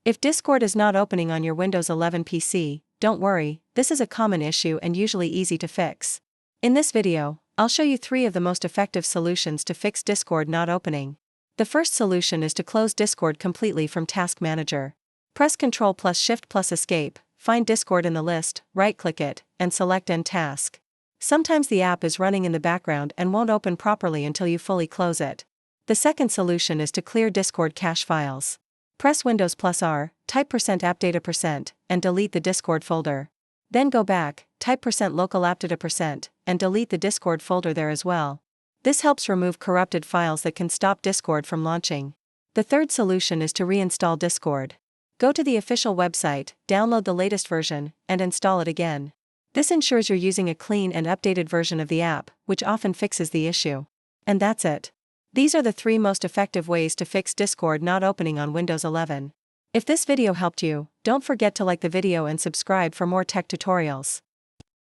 If Discord is not opening on your Windows 11 PC, don't worry, this is a common issue and usually easy to fix. In this video, I'll show you 3 of the most effective solutions to fix Discord not opening. The first solution is to close Discord completely from Task Manager. Press Ctrl plus Shift plus Escape, find Discord in the list, right-click it, and select End Task. Sometimes the app is running in the background and won't open properly until you fully close it. The second solution is to clear Discord cache files. Press Windows plus R, type %appdata%, and delete the Discord folder. Then go back, type %localappdata%, and delete the Discord folder there as well. This helps remove corrupted files that can stop Discord from launching. The third solution is to reinstall Discord. Go to the official website, download the latest version, and install it again. This ensures you're using a clean and updated version of the app, which often fixes the issue. And that's it. These are the 3 most effective ways to fix Discord not opening on Windows 11. If this video helped you, don't forget to like the video and subscribe for more tech tutorials.